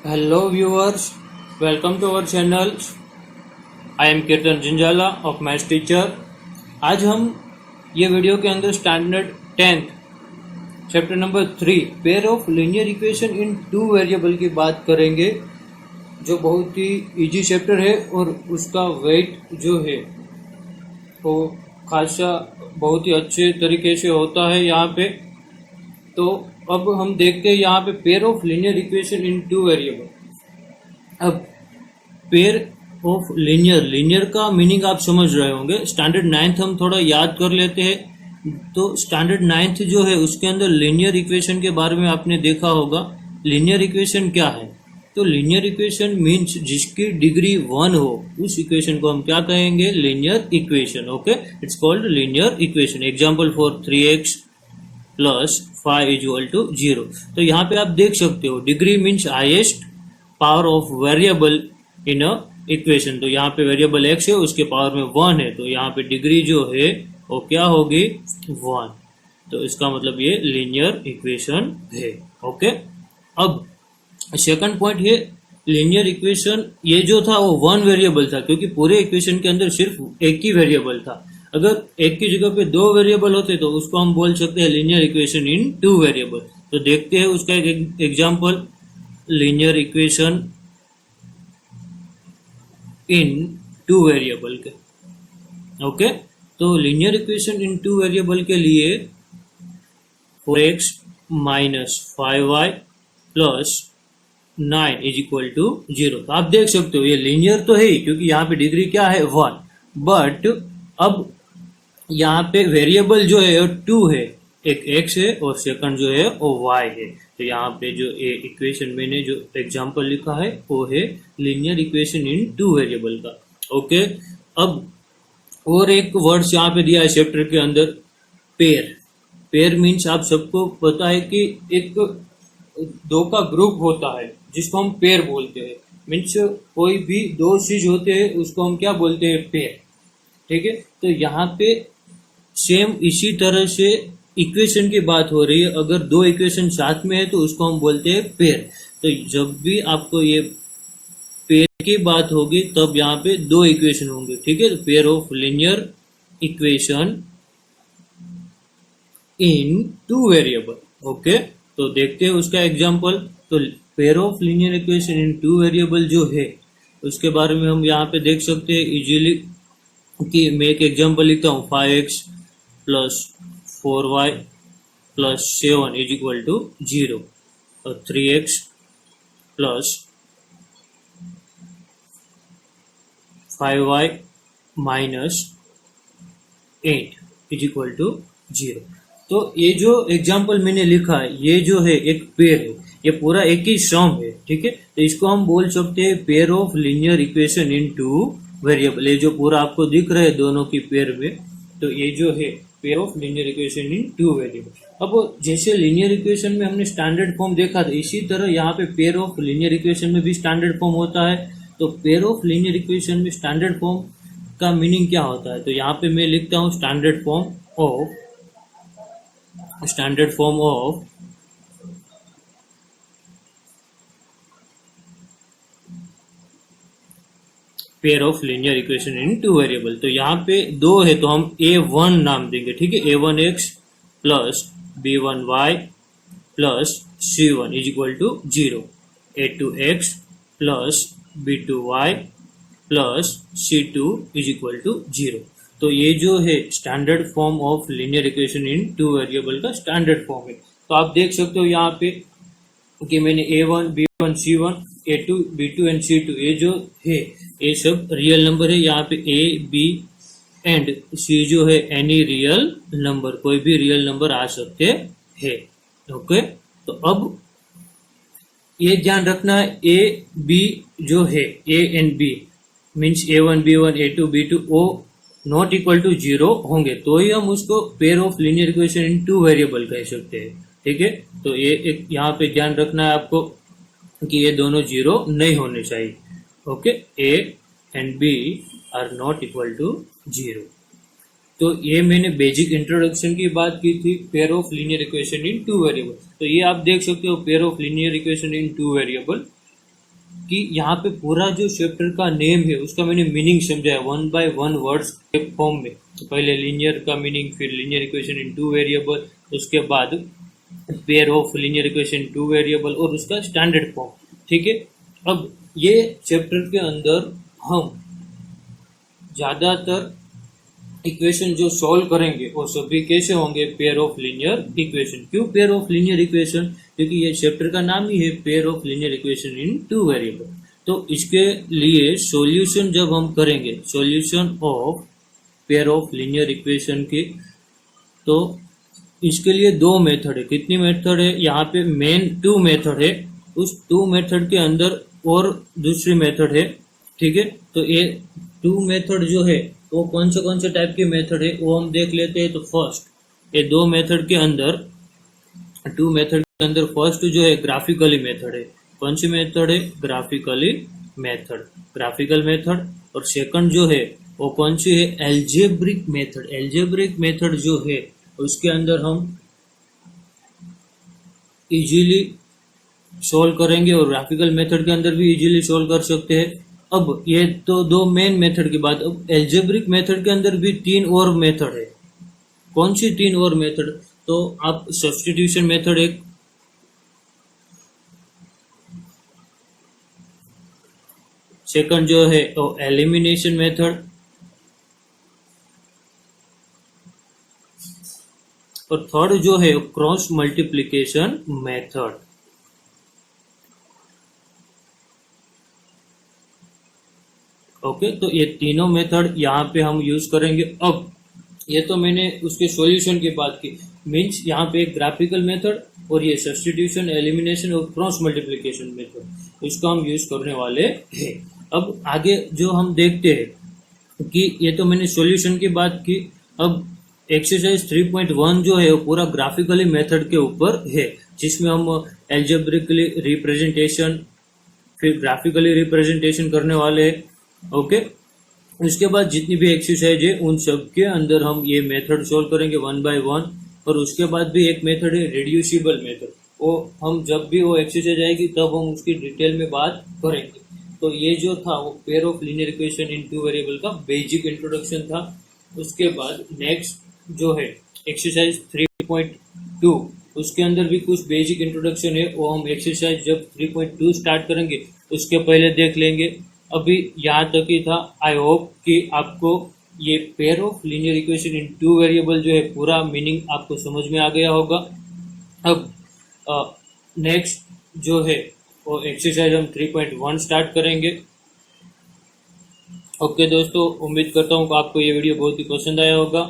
Hello viewers, welcome to our channel. I am Kirtan Jinjala of Maths Teacher. आज हम ये video के अंदर standard 10th chapter number 3 pair of linear equation in two variable की बात करेंगे, जो बहुत ही इजी चैप्टर है और उसका वेट जो है वो खासा बहुत ही अच्छे तरीके से होता है यहाँ पे। तो अब हम देखते हैं यहाँ पे pair of linear equation in two variable. अब पेयर ऑफ लीनियर का मीनिंग आप समझ रहे होंगे। स्टैंडर्ड 9th हम थोड़ा याद कर लेते हैं। तो स्टैंडर्ड 9th जो है उसके अंदर लीनियर इक्वेशन के बारे में आपने देखा होगा। लीनियर इक्वेशन क्या है? तो लीनियर इक्वेशन मीन्स जिसकी डिग्री 1 हो उस इक्वेशन को हम क्या कहेंगे? Linear equation. Okay, it's called linear equation. Example for 3x plus 5 equal to 0। तो यहाँ पे आप देख सकते हो degree means highest power of variable in a equation. तो यहाँ पे वेरिएबल x है, उसके पावर में 1 है, तो यहाँ पे डिग्री जो है वो क्या होगी? 1। तो इसका मतलब ये लीनियर इक्वेशन है। ओके, अब सेकंड पॉइंट है लीनियर इक्वेशन। ये जो था वो 1 वेरिएबल था, क्योंकि पूरे इक्वेशन के अंदर सिर्फ एक ही वेरिएबल था। अगर एक की जगह पे 2 वेरिएबल होते तो उसको हम बोल सकते हैं लीनियर इक्वेशन इन 2 वेरिएबल। तो देखते हैं उसका एक example, linear equation in 2 variable के। ओके, तो लीनियर इक्वेशन इन 2 वेरिएबल के लिए 4x minus 5y plus 9 is equal to 0। तो आप देख सकते हो ये लीनियर तो है ही, क्योंकि यहाँ पे डिग्री क्या है? 1। बट अब यहाँ पे वेरिएबल जो है 2 है, एक x है और सेकंड जो है वो y है। तो यहाँ पे जो इक्वेशन मैंने जो एग्जांपल लिखा है वो है लीनियर इक्वेशन इन 2 वेरिएबल का। ओके, अब और एक वर्ड्स यहाँ पे दिया है चैप्टर के अंदर, पेयर। पेयर मीन्स आप सबको पता है कि एक 2 का ग्रुप होता है जिसको हम पेयर बोलते हैं। मीन्स कोई भी 2 चीज होते हैं उसको हम क्या बोलते हैं? पेयर। ठीक है, तो यहाँ पे सेम इसी तरह से इक्वेशन की बात हो रही है। अगर 2 इक्वेशन साथ में है तो उसको हम बोलते हैं पेयर। तो जब भी आपको ये पेयर की बात होगी तब यहाँ पे 2 इक्वेशन होंगे। ठीक है, तो pair of linear equation in 2 variable. Okay, तो देखते हैं उसका एग्जांपल। तो pair of linear equation in 2 variable जो है उसके बारे में हम यहाँ पे देख सकते हैं इजीली कि मैं एक एग्जांपल लिखता हूँ, 5x plus 4y plus 7 is equal to 0 और 3x plus 5y minus 8 is equal to 0। तो ये जो एग्जांपल मैंने लिखा है ये जो है एक पेयर है, ये पूरा एक ही सम है। ठीक है, तो इसको हम बोल सकते हैं pair of linear equation in 2 variable. ये जो पूरा आपको दिख रहा है दोनों की पेयर में, तो ये जो है pair of linear equation in 2 variable. अब जैसे लीनियर इक्वेशन में हमने स्टैंडर्ड फॉर्म देखा था, इसी तरह यहाँ पे पेयर ऑफ लीनियर इक्वेशन में भी स्टैंडर्ड फॉर्म होता है। तो पेयर ऑफ लीनियर इक्वेशन में स्टैंडर्ड फॉर्म का मीनिंग क्या होता है? तो यहाँ पे मैं लिखता हूँ standard form of pair of linear equation in 2 variable. तो यहाँ पे 2 है तो हम a1 नाम देंगे। ठीक है, a1x plus b1y plus c1 is equal to 0, a2x plus b2y plus c2 is equal to 0। तो ये जो है standard form of linear equation in 2 variable का स्टैंडर्ड फॉर्म है। तो आप देख सकते हो यहाँ पे कि मैंने a1, b1, c1, a2, b2 and c2 ये जो है ये सब रियल नंबर है। यहाँ पे a, b एंड c जो है एनी रियल नंबर, कोई भी रियल नंबर आ सकते हैं। ओके, तो अब ये ध्यान रखना है a, b जो है a and b means a1, b1, a2, b2 वो नॉट इक्वल टू 0 होंगे तो ही हम उसको pair of linear equation in 2 variable कह सकते हैं। ठीक है, तो ये एक यहाँ पे ध्यान रखना है आपको कि ये दोनों 0 नहीं होने चाहिए। Okay, a and b are not equal to 0। तो ये मैंने बेसिक इंट्रोडक्शन की बात की थी pair of linear equation in 2 variable. तो ये आप देख सकते हो pair of linear equation in 2 variable कि यहाँ पे पूरा जो चैप्टर का नेम है उसका मैंने मीनिंग समझाया 1 by 1 वर्ड्स के फॉर्म में। तो पहले लीनियर का मीनिंग, फिर लीनियर इक्वेशन इन 2 वेरिएबल, उसके बाद pair of linear equation 2 variable और उसका स्टैंडर्ड फॉर्म। ठीक है, अब ये चैप्टर के अंदर हम ज्यादातर इक्वेशन जो सॉल्व करेंगे वो सभी कैसे होंगे, पेयर ऑफ लीनियर इक्वेशन। क्यों पेयर ऑफ लीनियर इक्वेशन? क्योंकि ये चैप्टर का नाम ही है pair of linear equation in 2 variable. तो इसके लिए सॉल्यूशन जब हम करेंगे, solution of pair of linear equation की, तो इसके लिए 2 मेथड है। कितनी मेथड है? यहाँ पे मेन 2 मेथड है, उस 2 मेथड के अंदर और दूसरी मेथड है। ठीक है, तो ये 2 मेथड जो है वो कौन से टाइप के मेथड है वो हम देख लेते हैं। तो फर्स्ट, ये 2 मेथड के अंदर, 2 मेथड के अंदर फर्स्ट जो है ग्राफिकली मेथड है। कौन सी मेथड है? Graphically method, graphical method. और सेकंड जो है वो कौन सी है? Algebraic method. एल्जेब्रिक मेथड जो है उसके अंदर हम इजीली सोल्व करेंगे और ग्राफिकल मेथड के अंदर भी इजीली सोल्व कर सकते हैं। अब ये तो 2 मेन मेथड की बात। अब एल्जेब्रिक मेथड के अंदर भी 3 और मेथड है। कौन सी 3 और मेथड? तो आप सब्स्टिट्यूशन मेथड एक, सेकंड जो है वो एलिमिनेशन मेथड, और थर्ड जो है क्रॉस मल्टीप्लिकेशन मेथड। ओके, तो ये तीनों मेथड यहाँ पे हम यूज करेंगे। अब ये तो मैंने उसके सॉल्यूशन की बात की, मीन्स यहाँ पे एक ग्राफिकल मेथड और ये सब्स्टिट्यूशन, एलिमिनेशन और क्रॉस मल्टीप्लिकेशन मेथड, इसको हम यूज करने वाले हैं। अब आगे जो हम देखते हैं कि ये तो मैंने सॉल्यूशन की बात की। अब एक्सरसाइज 3.1 जो है वो पूरा ग्राफिकली मेथड के ऊपर है, जिसमें हम एल्जेब्रिकली रिप्रेजेंटेशन, फिर ग्राफिकली रिप्रेजेंटेशन करने वाले हैं। ओके, उसके बाद जितनी भी एक्सरसाइज है उन सब के अंदर हम ये मेथड सोल्व करेंगे 1 by 1। और उसके बाद भी एक मेथड है रिड्यूसिबल मेथड, वो हम जब भी वो एक्सरसाइज आएगी तब हम उसकी डिटेल में बात करेंगे। तो ये जो था वो pair of linear equation in 2 variable का बेसिक इंट्रोडक्शन था। उसके बाद नेक्स्ट जो है एक्सरसाइज 3.2, उसके अंदर भी कुछ बेसिक इंट्रोडक्शन है, वो हम एक्सरसाइज जब 3.2 स्टार्ट करेंगे उसके पहले देख लेंगे। अभी यहाँ तक ही था। आई होप कि आपको ये pair of linear equation in 2 variable जो है पूरा मीनिंग आपको समझ में आ गया होगा। अब नेक्स्ट जो है वो एक्सरसाइज हम 3.1 स्टार्ट करेंगे। ओके दोस्तों, उम्मीद करता हूँ कि आपको ये वीडियो बहुत ही पसंद आया होगा।